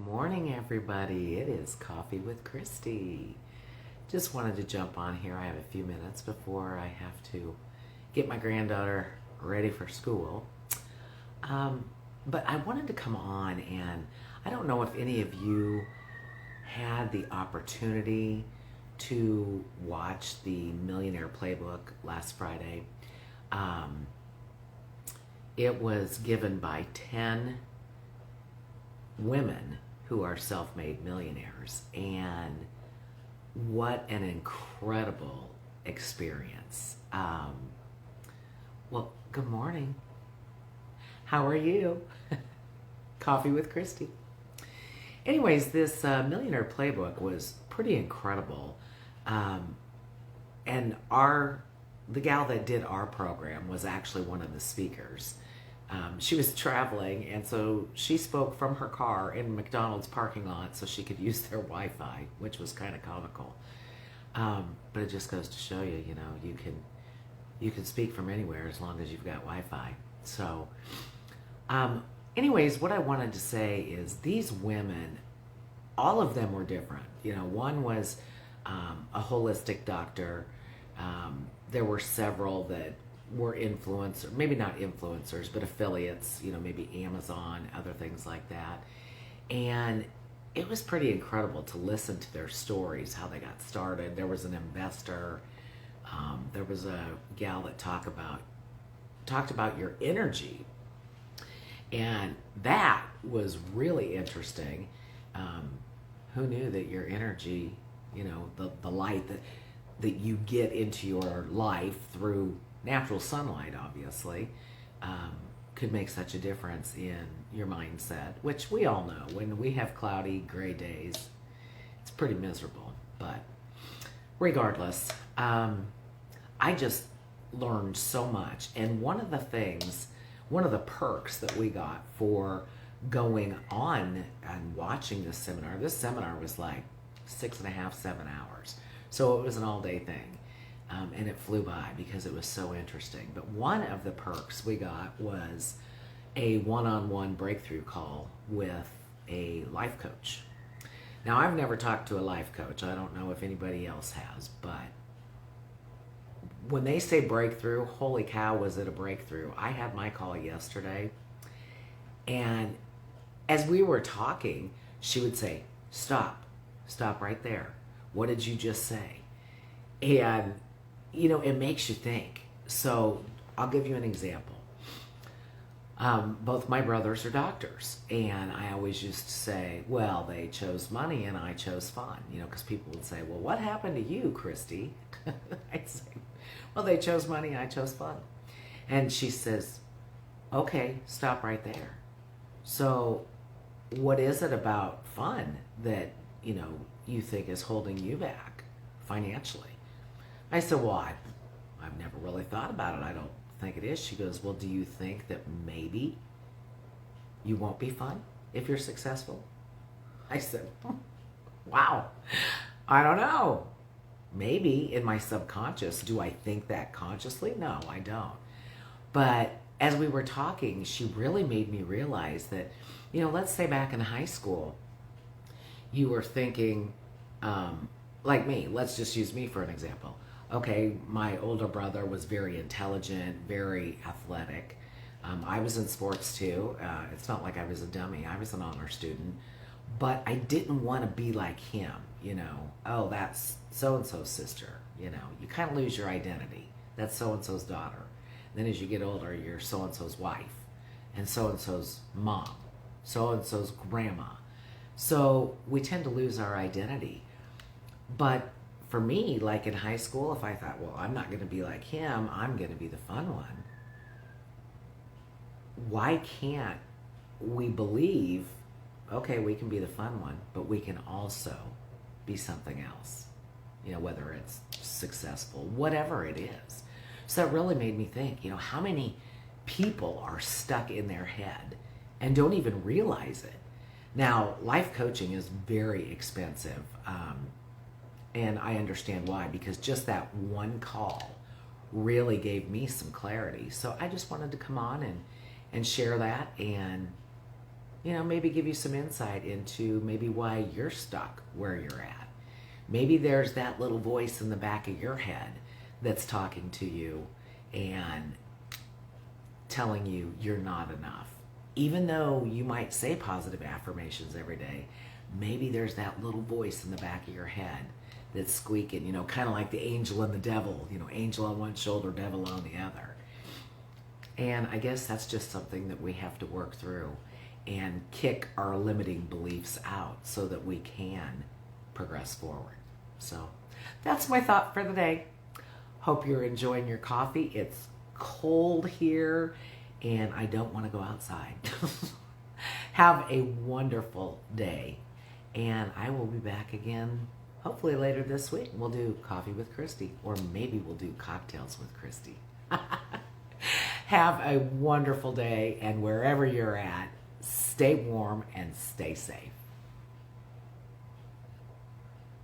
morning, everybody. It is Coffee with Kristi. Just wanted to jump on here. I have a few minutes before I have to get my granddaughter ready for school. But I wanted to come on, and I don't know if any of you had the opportunity to watch the Millionaire Playbook last Friday. It was given by 10 women who are self-made millionaires, and what an incredible experience. Well, good morning. How are you? Coffee with Kristi. Anyways, this Millionaire Playbook was pretty incredible. And the gal that did our program was actually one of the speakers. She was traveling, and so she spoke from her car in McDonald's parking lot so she could use their Wi-Fi, which was kind of comical. But it just goes to show you, you can speak from anywhere as long as you've got Wi-Fi. So, anyways, what I wanted to say is these women, all of them were different. One was a holistic doctor. There were several that were influencers, maybe not influencers, but affiliates, maybe Amazon, other things like that. And it was pretty incredible to listen to their stories, how they got started. There was an investor. There was a gal that talked about your energy. And that was really interesting. Who knew that your energy, the light that you get into your life through natural sunlight, obviously, could make such a difference in your mindset, which we all know. When we have cloudy, gray days, it's pretty miserable. But regardless, I just learned so much. And one of the perks that we got for going on and watching this seminar was like 6.5, 7 hours. So it was an all-day thing. And it flew by because it was so interesting. But one of the perks we got was a one-on-one breakthrough call with a life coach. Now, I've never talked to a life coach. I don't know if anybody else has, but when they say breakthrough, holy cow, was it a breakthrough. I had my call yesterday, and as we were talking, she would say, stop right there. What did you just say? And it makes you think. So I'll give you an example. Both my brothers are doctors, and I always used to say, well, they chose money and I chose fun, because people would say, well, what happened to you, Kristi? I'd say, well, they chose money, I chose fun. And she says, okay, stop right there. So what is it about fun that, you think is holding you back financially? I said, well, I've never really thought about it. I don't think it is. She goes, well, do you think that maybe you won't be fun if you're successful? I said, wow, I don't know. Maybe in my subconscious. Do I think that consciously? No, I don't. But as we were talking, she really made me realize that, let's say back in high school, you were thinking, like me, let's just use me for an example. Okay, my older brother was very intelligent, very athletic. I was in sports too. It's not like I was a dummy. I was an honor student. But I didn't want to be like him, Oh, that's so-and-so's sister. You kind of lose your identity. That's so-and-so's daughter. Then as you get older, you're so-and-so's wife, and so-and-so's mom, so-and-so's grandma. So we tend to lose our identity. But for me, like in high school, if I thought, well, I'm not going to be like him, I'm going to be the fun one. Why can't we believe, okay, we can be the fun one, but we can also be something else, whether it's successful, whatever it is. So that really made me think, how many people are stuck in their head and don't even realize it. Now, life coaching is very expensive. And I understand why, because just that one call really gave me some clarity. So I just wanted to come on and share that and maybe give you some insight into maybe why you're stuck where you're at. Maybe there's that little voice in the back of your head that's talking to you and telling you you're not enough. Even though you might say positive affirmations every day, maybe there's that little voice in the back of your head that's squeaking, kind of like the angel and the devil, angel on one shoulder, devil on the other. And I guess that's just something that we have to work through and kick our limiting beliefs out so that we can progress forward. So that's my thought for the day. Hope you're enjoying your coffee. It's cold here and I don't want to go outside. Have a wonderful day. And I will be back again hopefully later this week. We'll do Coffee with Kristi, or maybe we'll do Cocktails with Kristi. Have a wonderful day, and wherever you're at, stay warm and stay safe.